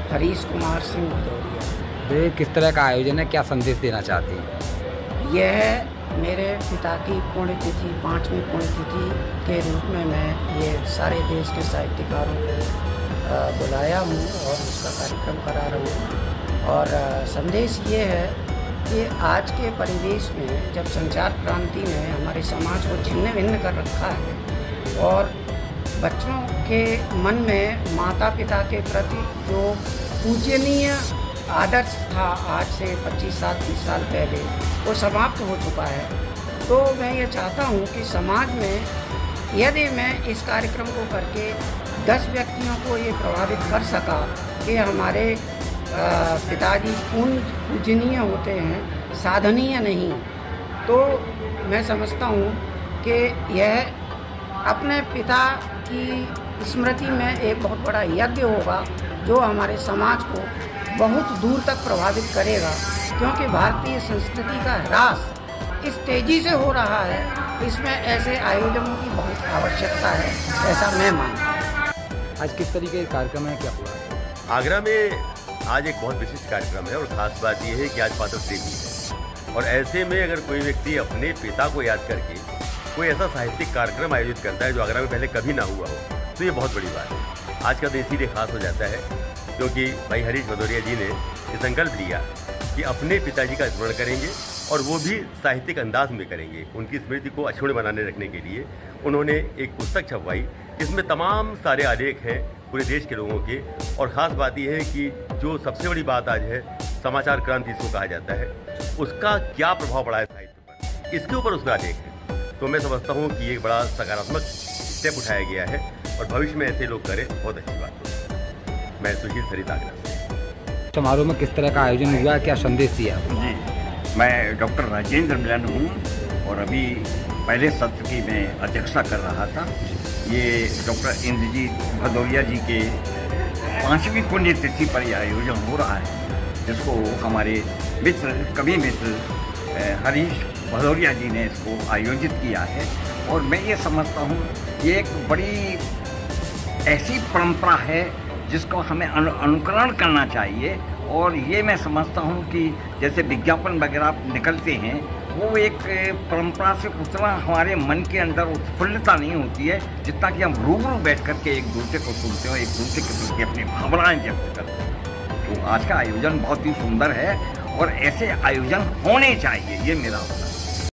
हरीश कुमार सिंह भदौरिया। ये किस तरह का आयोजन है, क्या संदेश देना चाहते हैं? यह मेरे पिता की पुण्यतिथि 5वीं पुण्यतिथि के रूप में मैं ये सारे देश के साहित्यकारों को बुलाया हूँ और उसका कार्यक्रम करा रहा हूँ। और संदेश ये है कि आज के परिवेश में जब संचार क्रांति ने हमारे समाज को छिन्न भिन्न कर रखा है और बच्चों के मन में माता पिता के प्रति जो पूजनीय आदर्श था आज से 25 साल 30 साल पहले वो समाप्त हो चुका है, तो मैं ये चाहता हूँ कि समाज में यदि मैं इस कार्यक्रम को करके 10 व्यक्तियों को ये प्रभावित कर सका कि हमारे पिताजी पूजनीय होते हैं, साधनीय नहीं, तो मैं समझता हूँ कि यह अपने पिता की स्मृति में एक बहुत बड़ा यज्ञ होगा जो हमारे समाज को बहुत दूर तक प्रभावित करेगा। क्योंकि भारतीय संस्कृति का ह्रास इस तेज़ी से हो रहा है, इसमें ऐसे आयोजनों की बहुत आवश्यकता है, ऐसा मैं मानता हूँ। आज किस तरीके का कार्यक्रम है, क्या हुआ? आगरा में आज एक बहुत विशिष्ट कार्यक्रम है और ख़ास बात यह है कि आज फादर्स डे भी है और ऐसे में अगर कोई व्यक्ति अपने पिता को याद करके कोई ऐसा साहित्यिक कार्यक्रम आयोजित करता है जो आगरा में पहले कभी ना हुआ हो, तो ये बहुत बड़ी बात है। आज का दिन इसीलिए खास हो जाता है क्योंकि भाई हरीश भदौरिया जी ने ये संकल्प लिया कि अपने पिताजी का स्मरण करेंगे और वो भी साहित्यिक अंदाज में करेंगे। उनकी स्मृति को अक्षुण्ण बनाने रखने के लिए उन्होंने एक पुस्तक छपवाई जिसमें तमाम सारे आलेख हैं पूरे देश के लोगों के। और ख़ास बात यह है कि जो सबसे बड़ी बात आज है, समाचार क्रांति इसको कहा जाता है, उसका क्या प्रभाव पड़ा है साहित्य पर, इसके ऊपर उसका आलेख है। तो मैं समझता हूँ कि एक बड़ा सकारात्मक स्टेप उठाया गया है और भविष्य में ऐसे लोग करें, बहुत अच्छी बात है। मैं सुशील सरिता आगरा। समारोह में किस तरह का आयोजन हुआ, क्या संदेश दिया? जी, मैं डॉक्टर राजेंद्र मिलन हूँ और अभी पहले सत्र की मैं अध्यक्षता कर रहा था। ये डॉक्टर इंद्रजीत भदौरिया जी के 5वीं पुण्यतिथि पर यह आयोजन हो रहा है, जिसको हमारे मित्र कवि मित्र हरीश भदौरिया जी ने इसको आयोजित किया है। और मैं ये समझता हूँ ये एक बड़ी ऐसी परंपरा है जिसको हमें अनुकरण करना चाहिए। और ये मैं समझता हूँ कि जैसे विज्ञापन वगैरह निकलते हैं, वो एक परंपरा से उतना हमारे मन के अंदर उत्फुल्लता नहीं होती है जितना कि हम रूबरू बैठ कर के एक दूसरे को सुनते हो, एक दूसरे के प्रति अपनी भावनाएं व्यक्त करते हैं। तो आज का आयोजन बहुत ही सुंदर है और ऐसे आयोजन होने चाहिए, ये मेरा